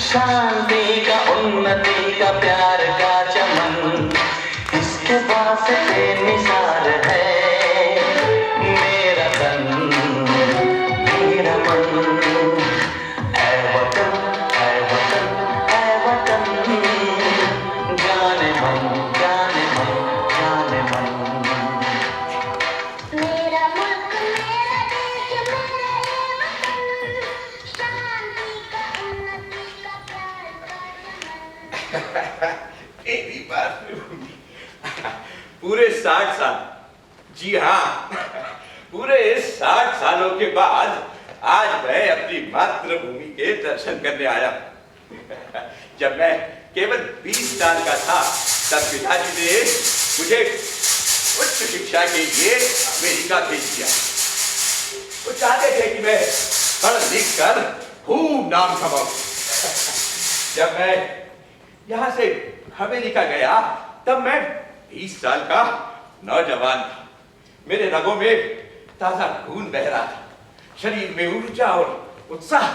शांति का, उन्नति का, प्यार का चमन, इसके वास्ते निसार है मेरा तन, मेरा मन। ऐ वतन, ऐ वतन, ऐ वतन, जाने मन, जाने मन, जाने मन। मेरा मुल्क, मेरा देश, मेरा ये वतन, शांति का, उन्नति का, प्यार का चमन। मेरी बात पूरे 60 साल, जी हाँ, पूरे 60 सालों के बाद आज मैं अपनी मातृभूमि के दर्शन करने आया। जब मैं केवल 20 साल का था तब पिताजी ने मुझे उच्च शिक्षा के लिए अमेरिका भेज दिया। वो चाहते थे कि मैं पढ़ लिख कर खूब नाम कमाऊं। जब मैं यहाँ से अमेरिका गया तब मैं 20 साल का नौजवान था। मेरे रगों में ताजा खून बह रहा था, शरीर में ऊर्जा और उत्साह।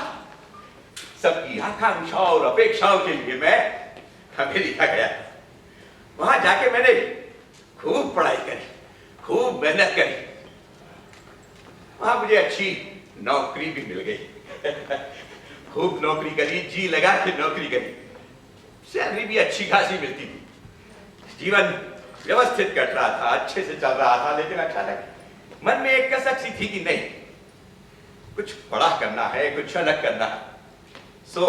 सबकी आकांक्षाओं और अपेक्षाओं के लिए मैं अमेरिका गया। वहां जाके मैंने खूब पढ़ाई करी, खूब मेहनत करी। वहां मुझे अच्छी नौकरी भी मिल गई। खूब नौकरी करी, जी लगा के नौकरी करी। सैलरी भी अच्छी खासी मिलती थी। जीवन व्यवस्थित कट रहा था, अच्छे से चल रहा था। लेकिन अचानक मन में एक कसक सी थी कि नहीं, कुछ बड़ा करना है, कुछ अलग करना है। सो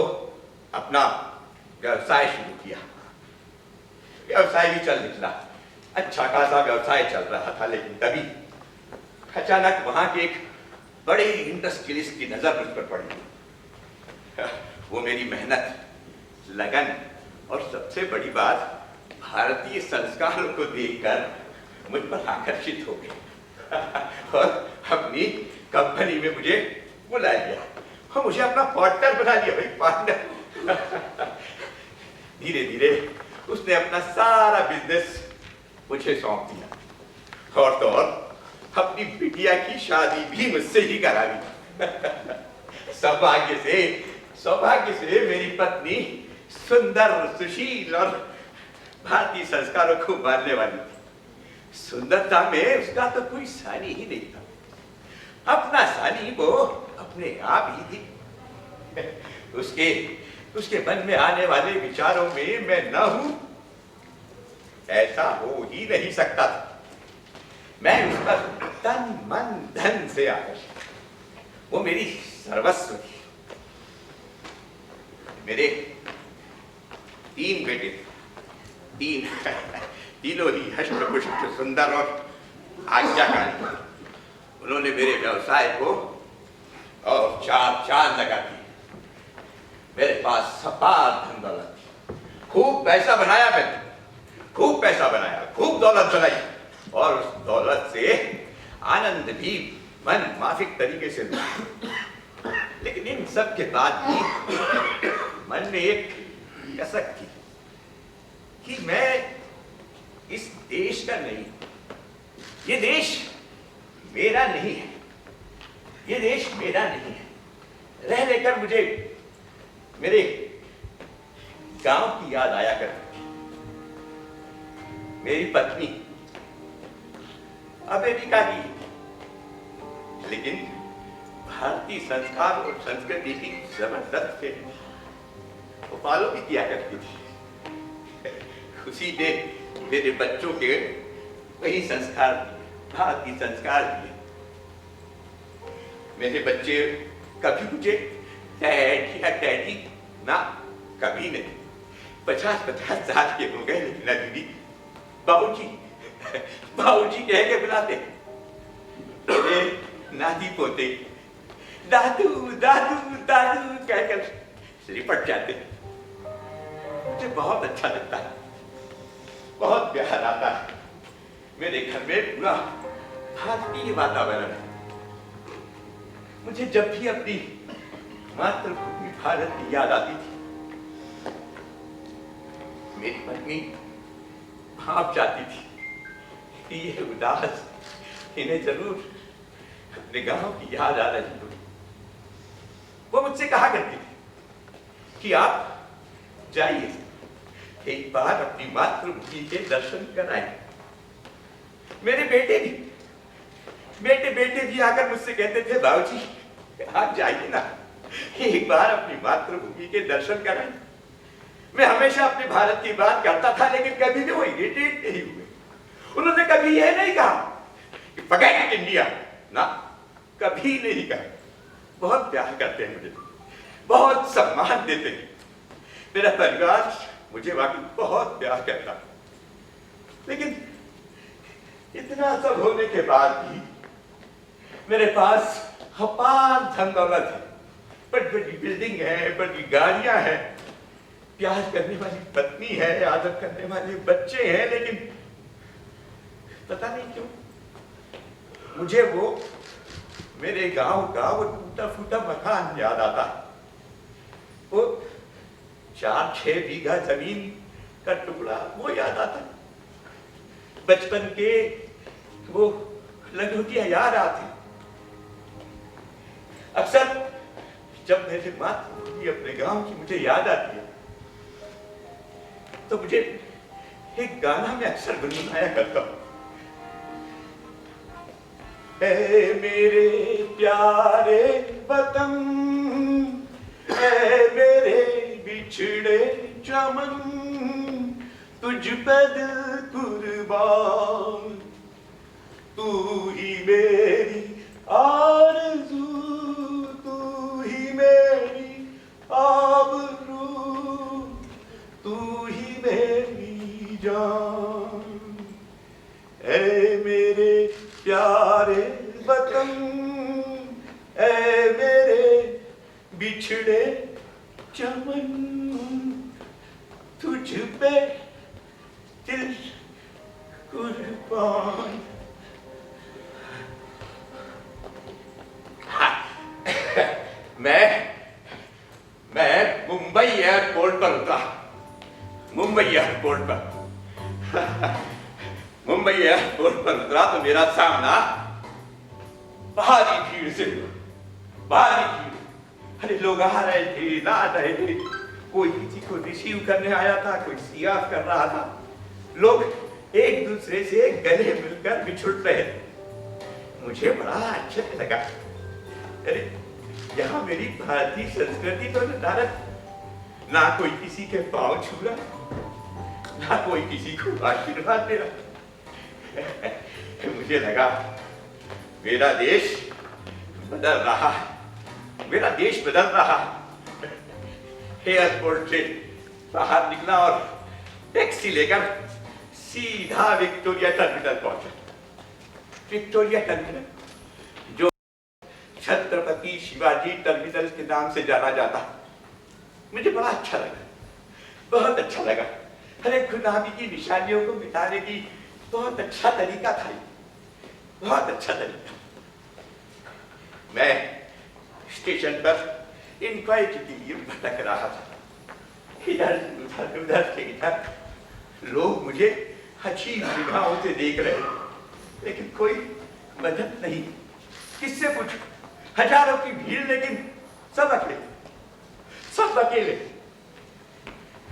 अपना व्यवसाय शुरू किया। व्यवसाय भी चल निकला, अच्छा खासा व्यवसाय चल रहा था। लेकिन तभी अचानक वहां के एक बड़े इंडस्ट्रियलिस्ट की नजर मुझ पर पड़ी। वो मेरी मेहनत, लगन और सबसे बड़ी बात भारतीय संस्कारों को देखकर मुझ पर आकर्षित हो गए और अपनी कंपनी में मुझे बुला लिया और मुझे अपना पार्टनर बना लिया। भाई पार्टनर। धीरे धीरे उसने अपना सारा बिजनेस मुझे सौंप दिया और तो और अपनी बिटिया की शादी भी मुझसे ही करा ली। सौभाग्य से मेरी पत्नी सुंदर, सुशील और भारतीय संस्कारों को मानने वाली थी। सुंदरता में उसका तो कोई सानी ही नहीं था। अपना सानी वो अपने आप ही थी। उसके मन में आने वाले विचारों में मैं न हूं, ऐसा हो ही नहीं सकता था। मैं उस पर तन मन धन से आकर्षित। वो मेरी सर्वस्व थी। मेरे 3 बेटे थे, तीनों ही हष्ट पुष्ट, सुंदर और आज्ञाकारी। उन्होंने मेरे व्यवसाय को और चार लगा दी। मेरे पास सपाट धन दौलत थी। खूब पैसा बनाया मैंने, खूब पैसा बनाया, खूब दौलत बनाई और उस दौलत से आनंद भी मन माफिक तरीके से मिला। लेकिन इन सब के बाद भी मन में एक कसक थी कि मैं इस देश का नहीं, ये देश मेरा नहीं है, ये देश मेरा नहीं है। रह लेकर मुझे मेरे गांव की याद आया करती थी। मेरी पत्नी अमेरिका की, लेकिन भारतीय संस्कार और संस्कृति की जबरदस्त से वो फॉलो भी किया करती थी। उसी ने मेरे बच्चों के वही संस्कार, भारतीय संस्कार दिए। मेरे बच्चे कभी मुझे डैडी या डैडी ना, कभी नहीं। 50-50 साल के हो गए, लेकिन अभी भी बाबूजी बाबूजी कह के बुलाते। मेरे नाती पोते दादू दादू दादू कहकर सिरपट जाते। मुझे बहुत अच्छा लगता है, बहुत प्यार आता है। मेरे घर में पूरा भारतीय वातावरण है। मुझे जब भी अपनी मातृभूमि भारत की याद आती थी, मेरी पत्नी भाप जाती थी कि ये उदास, इन्हें जरूर अपने गांव की याद आ रही हो। वो मुझसे कहा करती थी कि आप जाइए, एक बार अपनी मातृभूमि के दर्शन कराएं। मेरे बेटे भी आकर मुझसे कहते थे, बाबूजी आप जाइए ना, एक बार अपनी मातृभूमि के दर्शन कराएं। मैं हमेशा अपने भारत की बात करता था, लेकिन कभी भी वो इरिटेट नहीं हुए। उन्होंने कभी यह नहीं कहा कि फॉरगेट इंडिया, ना, कभी नहीं कहा। बहुत प्यार करते हैं मुझे, बहुत सम्मान देते हैं। मेरा परिवार मुझे वाकई बहुत प्यार करता है। लेकिन इतना सब होने के बाद भी मेरे पास अपार धन दौलत है, बड़ी बड़ी बिल्डिंग है, बड़ी गाड़ियां हैं, प्यार करने वाली पत्नी है, आदर करने वाले बच्चे हैं, लेकिन पता नहीं क्यों मुझे वो मेरे गांव का वो टूटा फूटा मकान याद आता। वो 4-6 बीघा जमीन का टुकड़ा वो याद आता। बचपन के वो लंगोटियां याद आती। अक्सर जब मेरे मातृभूमि अपने गांव की मुझे याद आती है, तो मुझे एक गाना मैं अक्सर गुनगुनाया करता हूं। ऐ मेरे प्यारे वतन, ऐ मेरे बिछड़े चमन, तुझ पे दिल कुर्बान, तू ही मेरी आरज़ू, तू ही मेरी आबरू, तू ही मेरी जान। ऐ मेरे प्यारे वतन, ऐ मेरे बिछड़े चमन, तुझ पे दिल कुर्बान। मैं मुंबई एयरपोर्ट पर उतरा। मुंबई एयरपोर्ट पर मुंबई एयरपोर्ट पर उतरा तो मेरा सामना भारी भीड़ से हुआ। भारी भीड़, अरे लोग आ रहे थे, ना रहे थे, कोई किसी को रिसीव करने आया था, कोई सियाफ कर रहा था। लोग एक दूसरे से गले मिलकर बिछुड़ रहे थे। मुझे बड़ा अच्छा लगा। अरे यहाँ मेरी भारतीय संस्कृति तो निर्धारित, ना कोई किसी के पांव छू रहा, ना कोई किसी को आशीर्वाद दे रहा। मुझे लगा मेरा देश बदल रहा है, मेरा देश बदल रहा है। एयरपोर्ट से बाहर निकला और टैक्सी लेकर सीधा विक्टोरिया टर्मिनल पहुंचा। विक्टोरिया टर्मिनल जो छत्रपति शिवाजी टर्मिनल के नाम से जाना जाता, मुझे बड़ा अच्छा लगा, बहुत अच्छा लगा। अरे गुलामी की निशानियों को मिटाने की बहुत अच्छा तरीका था, बहुत अच्छा तरीका। मैं स्टेशन पर इंक्वायरी के लिए भटक रहा था, इधर उधर से इधर। लोग मुझे अजीब निगाहों से देख रहे, लेकिन कोई मदद नहीं। किससे पूछूं? हजारों की भीड़, लेकिन सब अकेले, सब अकेले।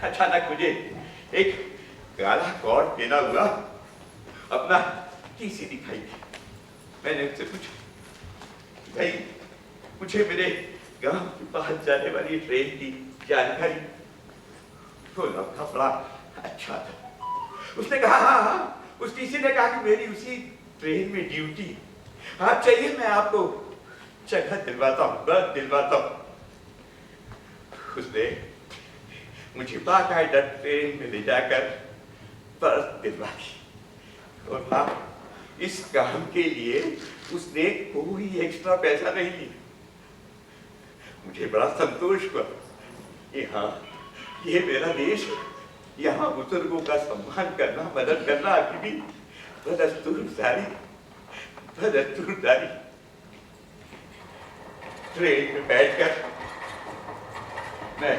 अचानक मुझे एक काला कोट पहना हुआ अपना टीसी दिखाई दी। मैंने उससे पूछा, भाई मुझे मेरे गांव के पास जाने वाली ट्रेन की जानकारी। वो लड़का बड़ा अच्छा था। उसने कहा हाँ, उस टीसी ने कहा कि मेरी उसी ट्रेन में ड्यूटी, आप चाहिए मैं आपको जगह दिलवाता हूँ, बर्थ दिलवाता हूँ। उसने मुझे बाकायदा ट्रेन में ले जाकर बर्थ दिलवा दी। और हाँ, इस काम के लिए उसने कोई एक्स्ट्रा पैसा नहीं लिया। मुझे बड़ा संतोष हुआ कि हाँ, ये मेरा देश, यहाँ बुजुर्गों का सम्मान करना, मदद करना आखिर भी बदस्तूरदारी, बदस्तूरदारी। ट्रेन में बैठकर मैं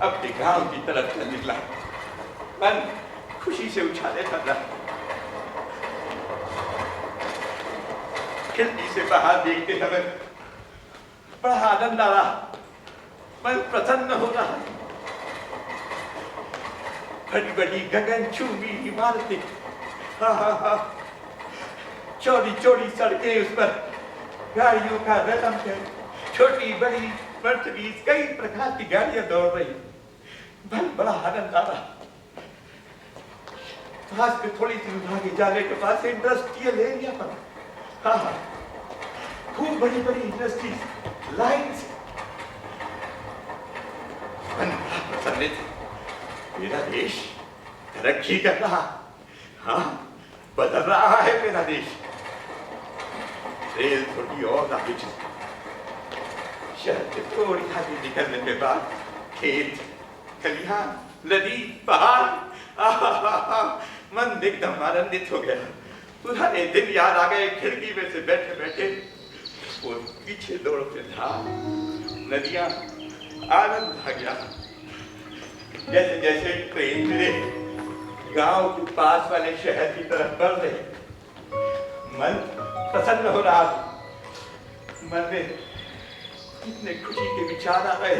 अपने गांव की तरफ चल निकला। मन खुशी से उछाले था। खिड़की से बाहर देखते समय बड़ा आनंद आ रहा, मन प्रसन्न हो रहा। बड़ी बड़ी गगनचुंबी इमारतें, हाँ हाँ हाँ, चौड़ी चौड़ी सड़कें, उस पर गाड़ियों का रदम है, छोटी बड़ी मर्सिडीज, कई प्रकार की गाड़ियां दौड़ रही, बड़ा आनंद आ रहा। पास में थोड़ी सी आगे जाने के बाद इंडस्ट्रियल एरिया पर, हाँ हाँ, खूब बड़ी बड़ी इंडस्ट्रीज लाइन से, प्रसन्नित, मेरा देश तरक्की कर रहा, हाँ, बदल रहा है मेरा देश। रेल थोड़ी और आगे चलती, शहर से थोड़ी आगे निकलने के बाद खेत, खलिहान, नदी, पहाड़, मन एकदम आनंदित हो गया। पुराने दिन याद आ गए, खिड़की में से बैठे बैठे वो पीछे दौड़ते था, नदियां, आनंद आ गया। जैसे जैसे ट्रेन मेरे गांव के पास वाले शहर की तरफ बढ़ रहे, मन प्रसन्न हो रहा, मन में इतने खुशी के विचार आ रहे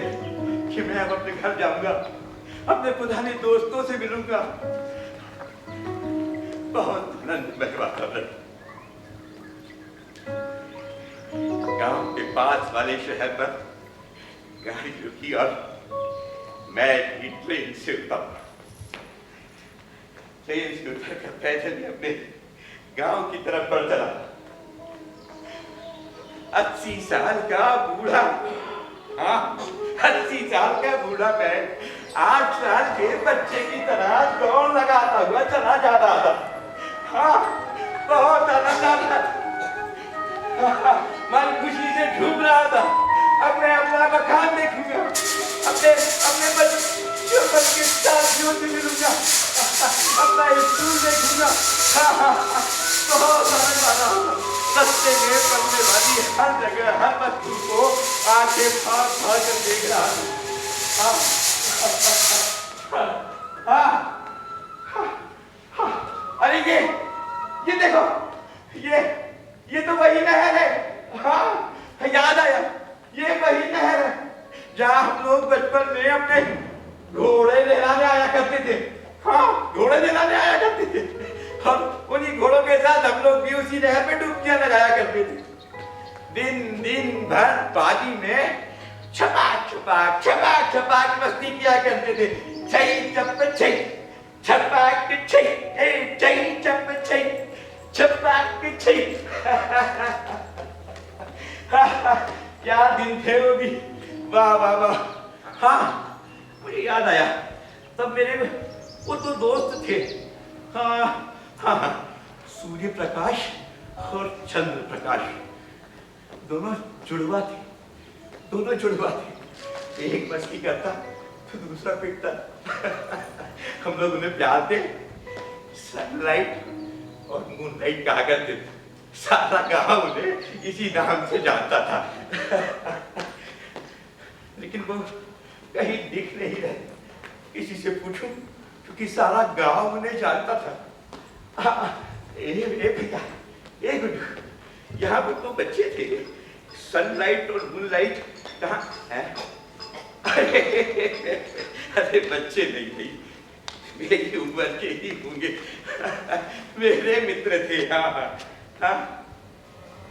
कि मैं अब अपने घर जाऊंगा, अपने पुराने दोस्तों से मिलूंगा। बहुत आनंदमय वातावरण। गांव के पास वाले शहर पर गाड़ी रुकी और मैं भी ट्रेन से उतरा। ट्रेन से उतरकर पैदल ही अपने गांव की तरफ बढ़ चला। 80 साल का बूढ़ा, हाँ, 80 साल का बूढ़ा मैं 8 साल के बच्चे की तरह दौड़ लगाता हुआ चला जा रहा था। हाँ, बहुत आनंद आ रहा था, मन खुशी से झूम रहा था। अब मैं अपना मकान देखूंगा, अपने बच्चों के साथियों से मिलूंगा, अपना स्कूल देखूंगा। हाँ हाँ, बहुत आनंद आ रहा था। रास्ते में पड़ने वाली हर जगह, हर वस्तु को आंखें फाड़ फाड़ कर देख रहा था। अरे ये देखो, ये तो वही नहर है। हाँ, याद आया, ये वही नहर है जहाँ हम लोग बचपन में अपने घोड़े नहलाने आया करते थे। हाँ, घोड़े नहलाने आया करते थे, और उन्हीं घोड़ों के साथ हम लोग भी उसी नहर में डुबकियां लगाया करते थे। दिन भर पानी में छपाक मस्ती किया करते थे। छई चप छई, छपाक छई, ए छई चप छई, छपाक छई। क्या दिन थे वो भी, वाह वाह वाह। हाँ, मुझे याद आया, तब मेरे वो तो दोस्त थे। हाँ हाँ हाँ, सूर्य प्रकाश और चंद्र प्रकाश, दोनों जुड़वा थे। एक मस्ती करता तो दूसरा पिटता। हम लोग उन्हें प्यार थे सनलाइट और मूनलाइट कहा करते थे। सारा गांव उन्हें इसी नाम से जानता था। लेकिन वो कहीं दिख नहीं रहे, किसी से पूछूं, क्योंकि सारा गांव उन्हें जानता था। भैया, यहाँ पर तो बच्चे थे, सनलाइट और मूनलाइट कहाँ है? अरे बच्चे नहीं, मेरी उम्र के ही होंगे, मेरे मित्र थे। हाँ हाँ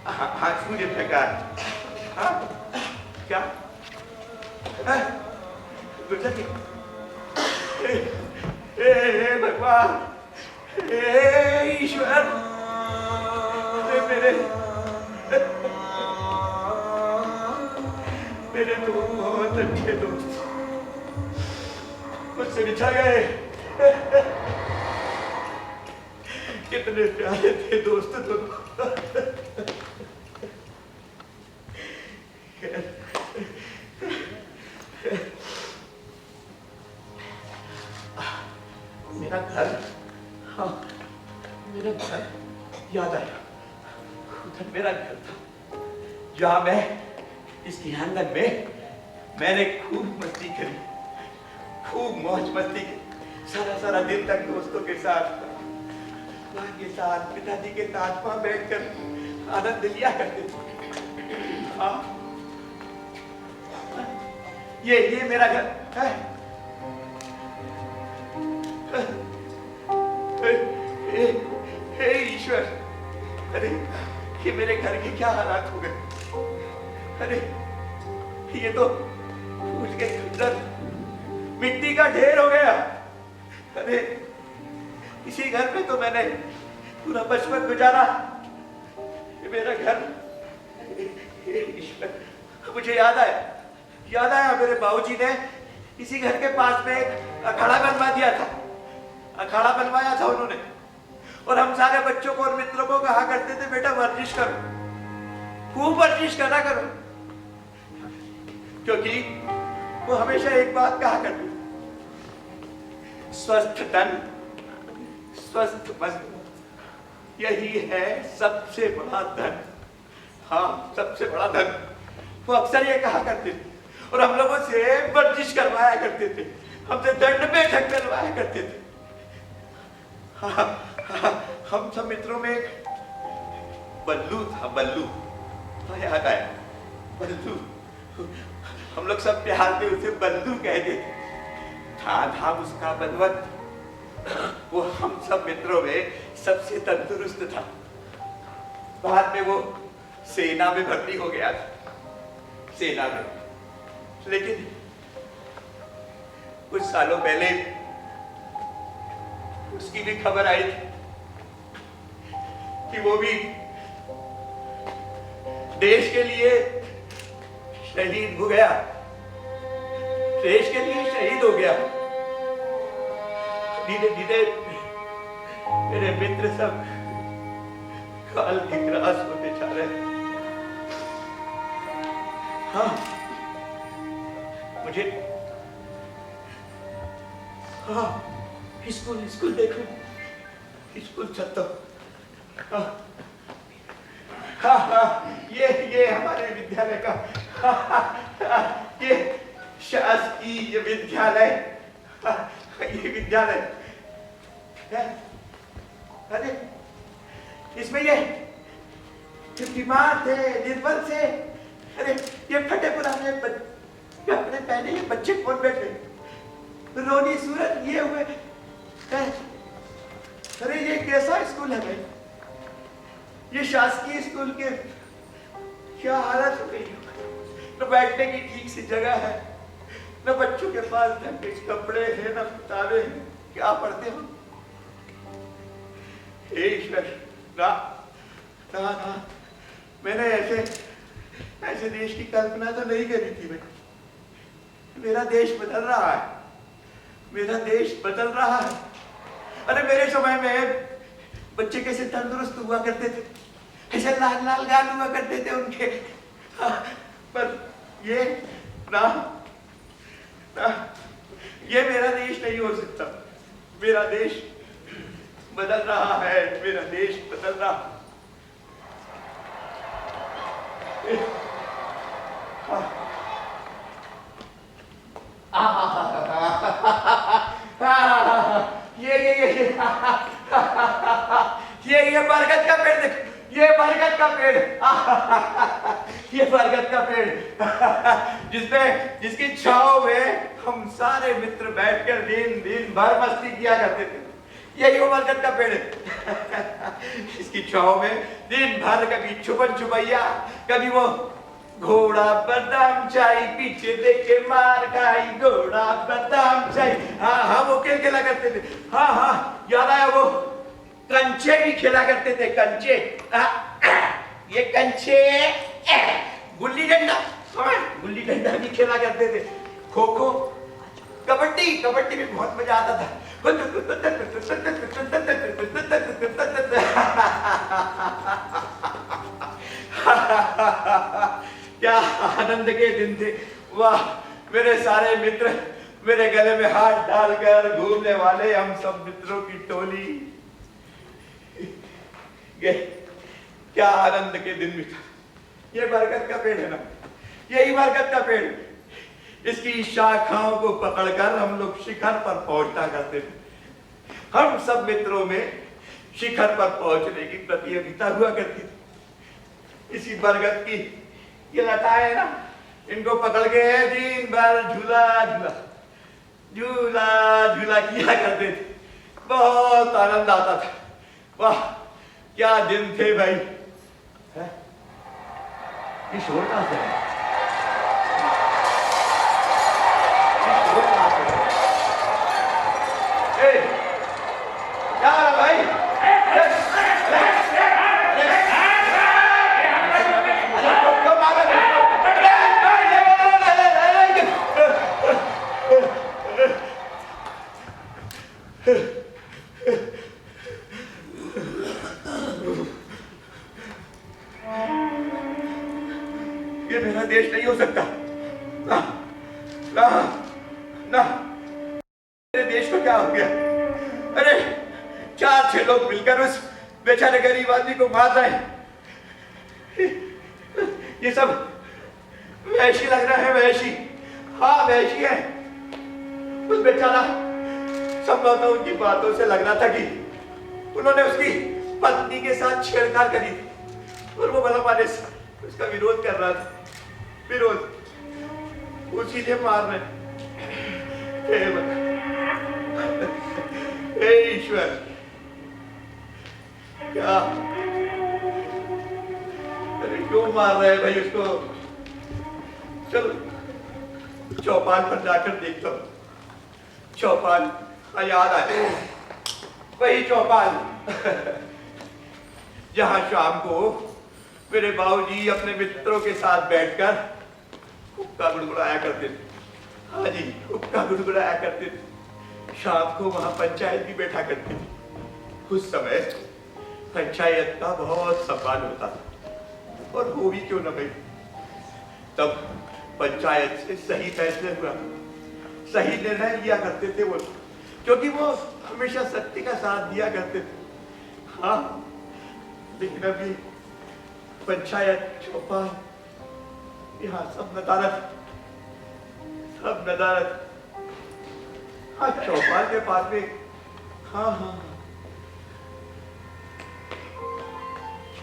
हाँ हाँ, सूर्य प्रकाश। हाँ, क्या गुजर गए? भगवान, ईश्वर, मेरे तो बहुत अच्छे दोस्त मुझसे बिछड़ गए। कितने प्यारे थे दोस्त तुम। मेरा घर, हाँ, मेरा घर याद आया। उधर मेरा घर था, जहाँ मैं इसके आंगन में मैंने खूब मस्ती करी, खूब मौज मस्ती की। सारा दिन तक दोस्तों के साथ, माँ के साथ, पिताजी के साथ वहां बैठकर आनंद लिया करते थे। हाँ, ये मेरा घर है। क्या हालात हो गए। अरे ये तो फूट के खंडर मिट्टी का ढेर हो गया। अरे इसी घर में तो मैंने पूरा बचपन गुजारा। ये मेरा घर, मुझे याद आया मेरे बाबूजी ने इसी घर के पास में एक अखाड़ा बनवा दिया था। अखाड़ा बनवाया था उन्होंने, और हम सारे बच्चों को और मित्रों को कहा करते थे, बेटा वर्जिश करो, खूब वर्जिश करा करो। क्योंकि वो हमेशा एक बात कहा करते, स्वस्थ तन स्वस्थ मन, यही है सबसे बड़ा धन। हाँ, सबसे बड़ा धन। वो अक्सर ये कहा करते थे, और हम लोगों से वर्जिश करवाया करते थे, हमसे दंड में ढकलवाया करते थे। हाँ, हम सब मित्रों में एक बल्लू था, बल्लू। हाँ, याद आया, बल्लू। हम लोग सब प्यार से उसे बल्लू कहते थे। था उसका बलवत। वो हम सब मित्रों में सबसे तंदुरुस्त था। बाद में वो सेना में भर्ती हो गया था, सेना में। लेकिन कुछ सालों पहले उसकी भी खबर आई थी कि वो भी देश के लिए शहीद हो गया, देश के लिए शहीद हो गया। धीरे धीरे मेरे मित्र सब काल के ग्रास होते जा रहे हैं। हाँ, मुझे स्कूल देखो, स्कूल चलता। ये हमारे विद्यालय का ये शासकीय विद्यालय, ये विद्यालय है। अरे इसमें ये बीमार थे, निर्बल थे। अरे ये फटे पुराने कपड़े पहने ये बच्चे कौन बैठे, रोनी सूरत ये हुए। अरे ये कैसा स्कूल है भाई, ये शासकीय स्कूल के क्या हालत हो गई। न बैठने की ठीक सी जगह है, न बच्चों के पास ढंग के कपड़े हैं, न किताबें हैं। क्या पढ़ते हो? हे ईश्वर, ना ना ना, मैंने ऐसे देश की कल्पना तो नहीं करी थी भाई। मेरा देश बदल रहा है, मेरा देश बदल रहा है। अरे मेरे समय में बच्चे कैसे तंदुरुस्त हुआ करते थे, ऐसे लाल लाल गाल हुआ करते थे उनके। पर ये ना, ये मेरा देश नहीं हो सकता। मेरा देश बदल रहा है, मेरा देश बदल रहा है। ये बरगद का पेड़ देखो, ये बरगद का पेड़, ये बरगद का पेड़, जिसकी छांव में हम सारे मित्र बैठकर दिन भर मस्ती किया करते थे। यही वो बरगद का पेड़ है। इसकी छांव में दिन भर कभी छुपन छुपैया, कभी वो घोड़ा बादाम चाय, पीछे देखे मार खाई, घोड़ा बादाम चाय। हाँ, वो खेल खेला करते थे। हाँ, याद आया, वो कंचे भी खेला करते थे, कंचे। ये कंचे, गुल्ली डंडा, गुल्ली डंडा भी खेला करते थे। खो खो, कबड्डी में बहुत मजा आता था। क्या आनंद के दिन थे। वाह, मेरे सारे मित्र मेरे गले में हाथ डालकर घूमने वाले हम सब मित्रों की टोली। क्या आनंद के दिन भी था। ये बरगद का पेड़ है ना, यही बरगद का पेड़, इसकी शाखाओं को पकड़कर हम लोग शिखर पर पहुंचता करते थे। हम सब मित्रों में शिखर पर पहुंचने की प्रतियोगिता हुआ करती थी। इसी बरगद की ये लताएं है ना, इनको पकड़ के दिन भर झूला किया करते थे। बहुत आनंद आता था। वाह, क्या दिन थे भाई। ये शोर कहाँ से है? ये शोर कहाँ से है? ए, क्या हो रहा भाई? क्यों मार रहे हो? ये मेरा देश नहीं हो सकता। ना, ना, ना। मेरे देश को क्या हो गया? अरे 4-6 लोग मिलकर उस बेचारे गरीब आदमी को मार रहे हैं। ये सब वैशी लग रहा है, वैशी। हाँ वैशी है। उस बेचारा संभवतः उनकी बातों से लग रहा था कि उन्होंने उसकी पत्नी के साथ छेड़छाड़ करी थी और वो भला माने उसका विरोध कर रहा था। विरोध उसी से मार रहे। हे ईश्वर, क्या अरे क्यों मार रहे हैं भाई उसको? चलो चौपाल पर जाकर देखता हूँ। चौपाल याद आए, वही चौपाल जहां शाम को मेरे बाबूजी अपने मित्रों के साथ बैठकर हुक्का गुड़गुड़ाया करते थे। हाँ जी, हुक्का गुड़गुड़ाया करते थे। शाम को वहां पंचायत भी बैठा करती थी। उस समय पंचायत का बहुत सम्मान होता था और हो भी क्यों न भाई। तब पंचायत से सही फैसले हुआ, सही निर्णय लिया करते थे वो, क्योंकि वो हमेशा सत्य का साथ दिया करते थे। हाँ, लेकिन अभी पंचायत, चौपाल, यहाँ सब नदारत, सब नदारत। हाँ, चौपाल के पास में, हाँ हाँ,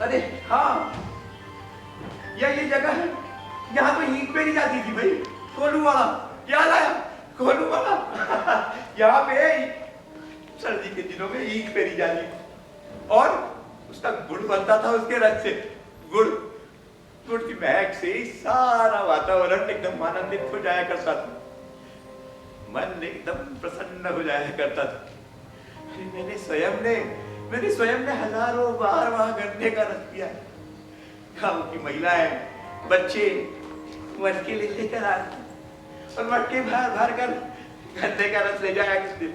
अरे हाँ, ये जगह है, यहाँ तो ईंट पे नहीं जाती थी भाई। कोलू वाला याद आया? कोलू वाला यहाँ पे सर्दी के दिनों में ईंट पे नहीं जाती और उसका गुड़ बनता था उसके रस से। गुड़ की महक से सारा वातावरण एकदम आनंदित हो जाया करता था, मन एकदम प्रसन्न हो जाया करता था। मैंने स्वयं ने हजारों बार वहां गन्ने का रस पिया। गाँव की महिलाएं, बच्चे मटके लेकर आते और मटके भर कर गन्ने का रस ले जाया करते।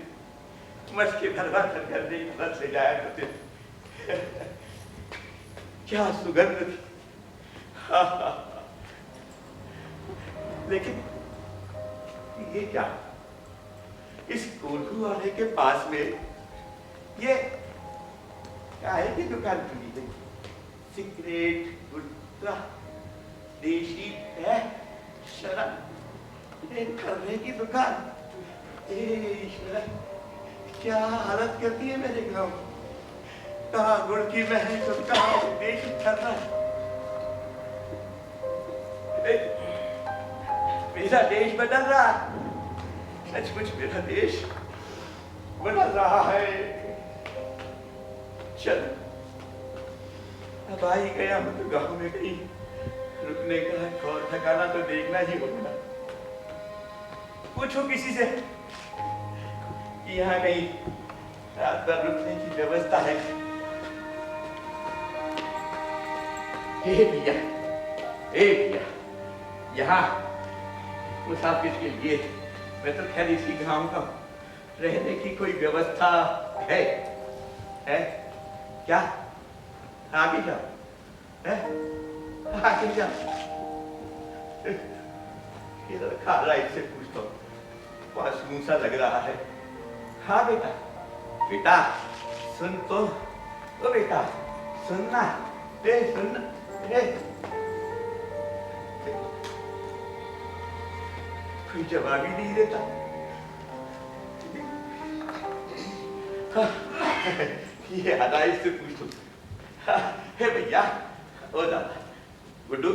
मटके भर कर गन्ने का रस ले जाया करते। क्या सुगंध थी। लेकिन ये क्या, इस कोल्हू वाले के पास में ये क्या है कि दुकान खुली है? सिगरेट, गुटखा, देशी है, शराब करने की दुकान। ईश्वर, क्या हालत करती है मेरे गांव। कहाँ गुड़ की महक और कहाँ देशी करना। मेरा देश बदल रहा, सचमुच मेरा देश बदल रहा है। चल, अब आ ही गया हूं तो गांव में कहीं रुकने का और ठिकाना तो देखना ही होगा। पूछो किसी से कि यहाँ कहीं रात भर रुकने की व्यवस्था है। हे भैया, यहाँ मुसाफिर के लिए मैं तो खैर इसी गांव का रहने की कोई व्यवस्था है क्या? आगे जाओ, आगे जाओ। इधर खाला इससे पूछता हूँ, पास मूसा लग रहा है। हाँ बेटा सुन तो, ओ बेटा सुनना, सुनना। कोई जवाब ही नहीं देता। ये अदाई से पूछो। हे भैया, ओ दादा, गुड्डू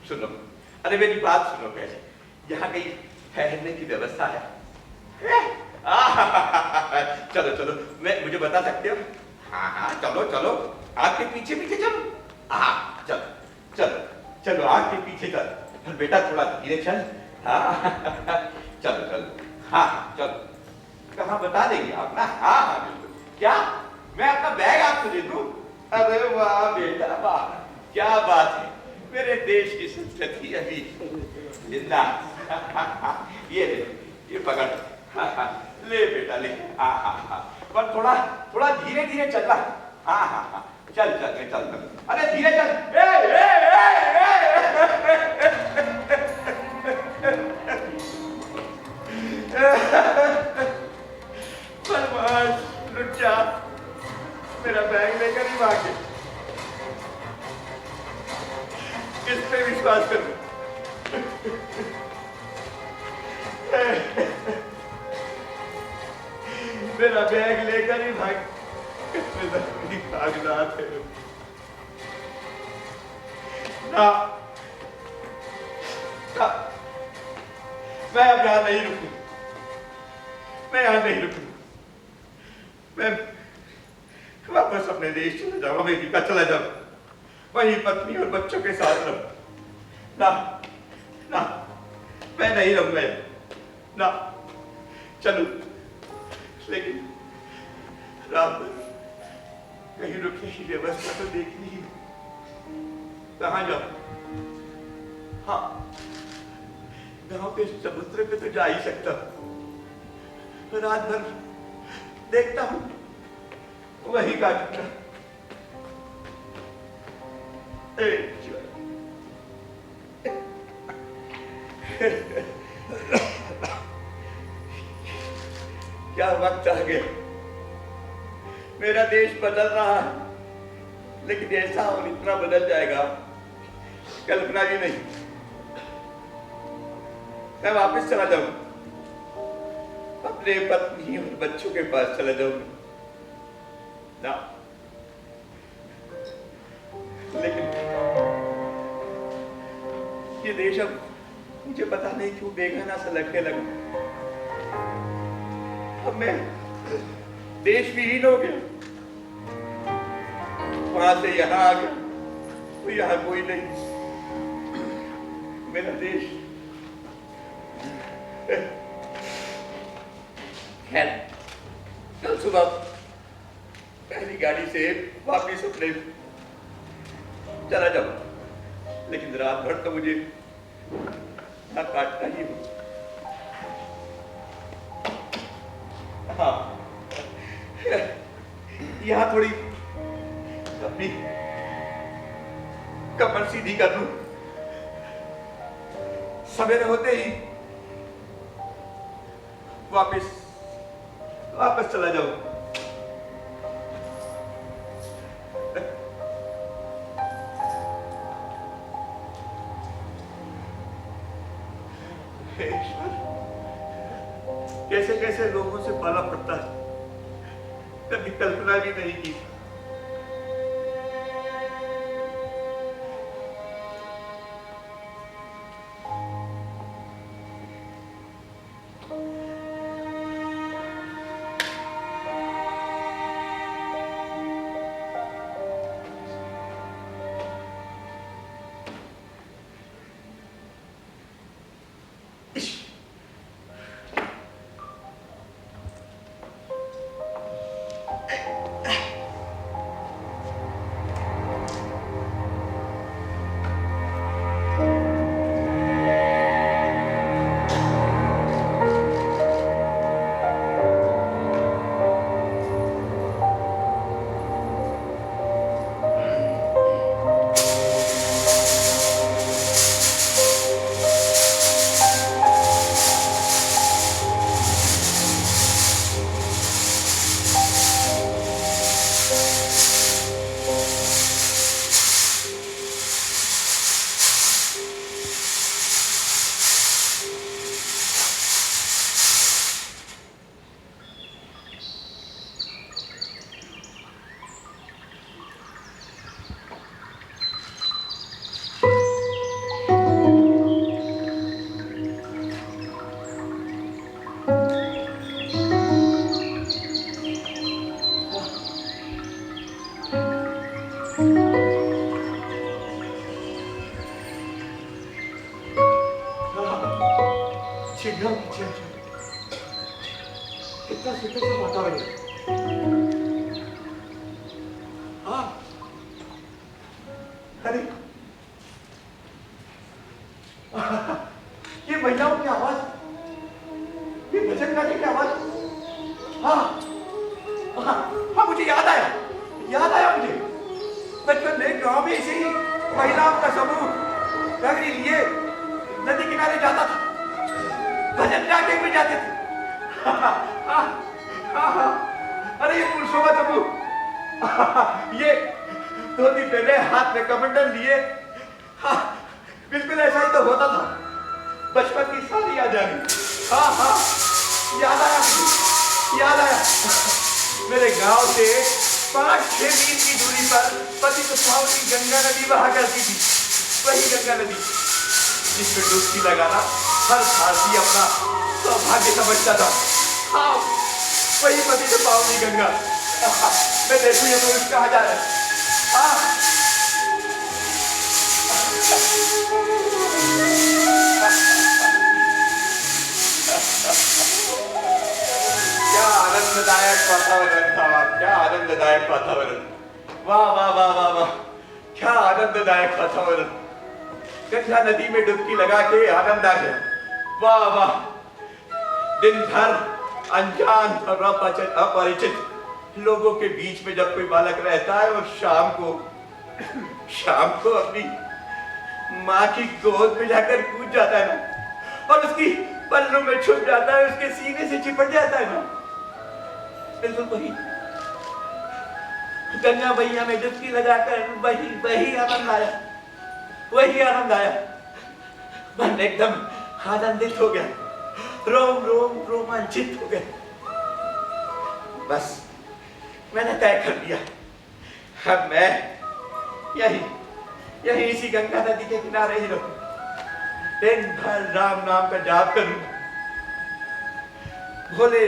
सुनो, अरे मेरी बात सुनो पहले। यहाँ कहीं ठहरने की व्यवस्था है? चलो, मुझे बता सकते हो? हाँ, चलो, आपके पीछे चलो। हाँ, चलो। चलो आग के पीछे चल। चल बेटा थोड़ा धीरे चल। हाँ चलो चलो। हाँ चलो। कहाँ बता देंगे आप ना? हाँ हाँ बिल्कुल। क्या मैं अपना बैग आपको दे दूं? अरे वाह बेटा वाह, क्या बात है। मेरे देश की संस्कृति अभी जिंदा। ये ले, ये पकड़। ले बेटा ले। हाँ हाँ हाँ, पर थोड़ा थोड़ा धीरे धीरे चलना। हाँ हाँ हाँ, चल चल मैं चल चल। अरे धीरे चल। बदमाश लुच्चा, मेरा बैग लेकर ही भागे। किस पे विश्वास करूं? मेरा बैग लेकर ही भाग। भागना थे ना, ना, मैं अब यहां नहीं रुकूं। मैं यहां नहीं रुकूं। मैं वापस अपने देश चला जाऊं, अमेरिका चला जाऊं, वहीं पत्नी और बच्चों के साथ रहूं। ना ना, मैं नहीं रहूंगा ना। चलूं, लेकिन रात भर कहीं रुकने की व्यवस्था तो देखनी ही। कहाँ जाऊं? हाँ, गांव के समुद्र पे तो जा ही सकता हूं। रात भर देखता हूं, वही काटूंगा। क्या वक्त आ गया। मेरा देश बदल रहा है, लेकिन ऐसा और इतना बदल जाएगा कल्पना भी नहीं। मैं वापस चला जाऊं, अपने पत्नी और बच्चों के पास चला जाऊं ना। लेकिन ये देश अब मुझे पता नहीं क्यों बेगाना सा लगने लगा। अब मैं देश विहीन हो गया। वहां से यहां आ गया, तो यहां कोई नहीं। मेरा देश खैर, कल सुबह पहली गाड़ी से वापिस अपने चला जाऊं, लेकिन रात भर तो मुझे ना काटना ही हो। हाँ, यहाँ थोड़ी अपनी कमर सीधी कर लूं, सवेरे होते ही वापस चला जाऊं। ईश्वर, कैसे कैसे लोगों से पाला पड़ता है, कभी कल्पना भी नहीं की। चिड़ियों की चिड़चिड़, कितना सुंदर सा वातावरण। हाँ, अरे ये महिलाओं की आवाज, ये भजन गाने की आवाज। हाँ हाँ हाँ, मुझे याद आया मुझे। बचपन में गांव में ऐसे ही महिलाओं का समूह डगरी लिए नदी किनारे जाता था, भजन गाने में जाते थे। अरे ये पुरुषों का समूह, ये धोती पहने, हाथ में कमंडल लिए, बिल्कुल ऐसा ही तो होता था। बचपन की सारी याद आ गई। हाँ, याद आया। मेरे गांव से 5-6 मील की दूरी पर पतित पावनी गंगा नदी बहा करती थी। वही गंगा नदी जिसमें डुबकी लगाना हर भारतीय अपना सौभाग्य समझता था। हाँ, वही पतित पावनी गंगा। मैं देखूं ये पुरुष कहाँ जा रहा है। क्या आनंददायक वातावरण था, क्या आनंददायक वातावरण। वाह वाह वाह वाह वाह, क्या आनंददायक वातावरण। गंगा नदी में डुबकी लगा के आनंद आ गया। वाह वाह, दिन भर अनजान और अपरिचित लोगों के बीच में जब कोई बालक रहता है और शाम को अपनी माँ की गोद में जाकर कूद जाता है ना, और उसकी पल्लू में छुप जाता है, उसके सीने से चिपट जाता है ना, बिल्कुल वही गंगा मैया में डुबकी लगाकर वही आनंद आया। मन एकदम आनंदित हो गया, रोम रोमांचित हो गया। बस मैंने तय कर लिया, अब मैं यही इसी गंगा नदी के किनारे ही रहूं, दिन भर राम नाम का जाप करूं, भोले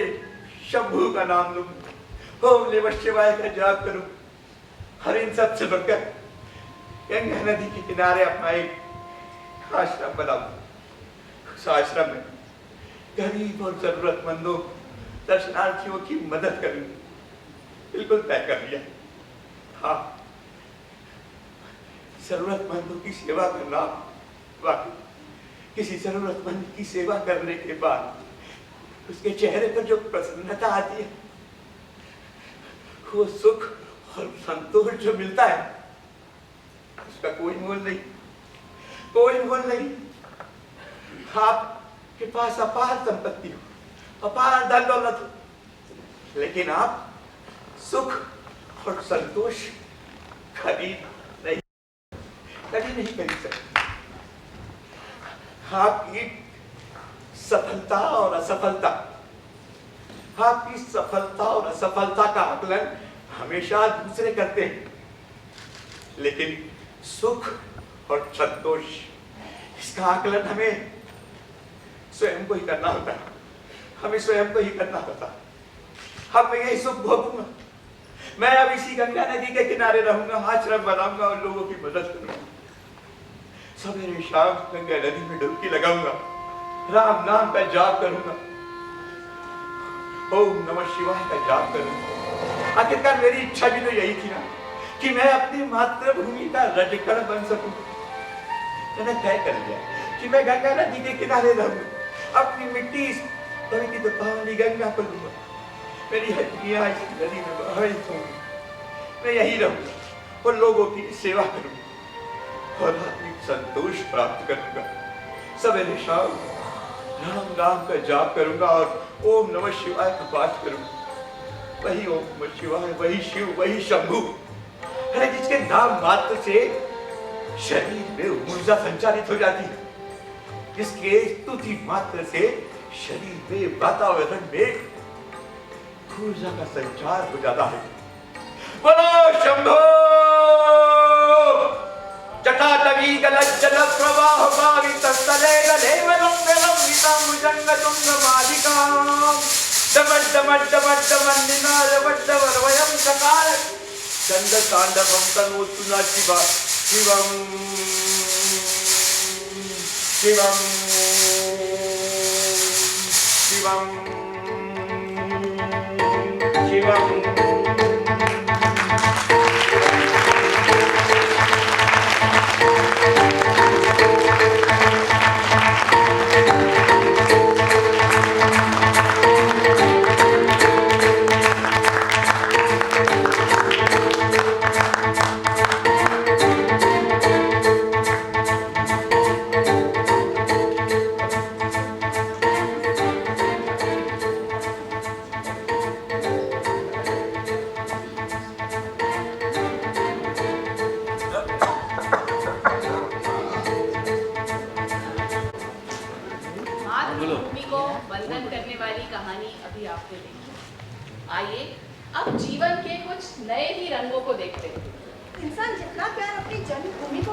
शंभू का नाम लूं, ओम नमः शिवाय का जाप करूं, और इन सब से बढ़कर गंगा नदी के किनारे अपना एक आश्रम बनाऊं। उस आश्रम में गरीब और जरूरतमंदों दर्शनार्थियों की मदद करूं, बिल्कुल तय कर लिया। हाँ, जरूरतमंदों की सेवा करना, वाकई किसी जरूरतमंद की सेवा करने के बाद उसके चेहरे पर जो प्रसन्नता आती है, वो सुख और संतोष जो मिलता है, उसका कोई मोल नहीं। आपके पास अपार संपत्ति हो, अपार धन दौलत हो, लेकिन आप सुख और संतोष कभी नहीं खरीद सकते। आपकी सफलता और असफलता का आकलन हमेशा दूसरे करते हैं, लेकिन सुख और संतोष, इसका आकलन हमें स्वयं को ही करना होता है। अब मैं यही सुख भोगूंगा, मैं अब इसी गंगा नदी के किनारे रहूंगा, आश्रम बनाऊंगा और लोगों की मदद करूंगा। सवेरे शाम गंगा नदी में डुबकी लगाऊंगा, राम नाम का जाप करूंगा, ओम नमः शिवाय का जाप करूंगा। आखिरकार मेरी इच्छा भी तो यही थी ना, कि मैं अपनी मातृभूमि का रजकण बन सकूं। मैंने तय कर लिया कि मैं गंगा नदी के किनारे रहूंगा, अपनी मिट्टी इस पवित्र तो पावनी गंगा को लूंगा, मेरी हड्डियां इस नदी में बहायित होंगी, मैं यही रहूंगा और लोगों की सेवा करूंगा और आत्मिक संतोष प्राप्त करूंगा। सवेरे शाम राम नाम का जाप करूंगा और ओम नमः शिवाय का पाठ करूंगा। वही ओम नमः शिवाय, वही शिव, वही शंभू, अरे जिसके नाम मात्र से शरीर में ऊर्जा संचारित हो जाती है, जिसके स्तुति मात्र से शरीर में, वातावरण में ऊर्जा का संचार हो जाता है। बोलो शंभो! जटाटवी गलज्जल प्रवाह भावित स्थले गलेवलं गलंवितं भुजंगतुंग मालिकां डमड्डमड्डमड्डमन् निनादवड्डवर्वयं चकार चंद तांडवं तनोतु न शिवं शिवम शिवम। मातृभूमि को वंदन करने वाली कहानी अभी आपने देखी। आइए अब जीवन के कुछ नए ही रंगों को देखते हैं। इंसान जितना प्यार अपनी जन्मभूमि को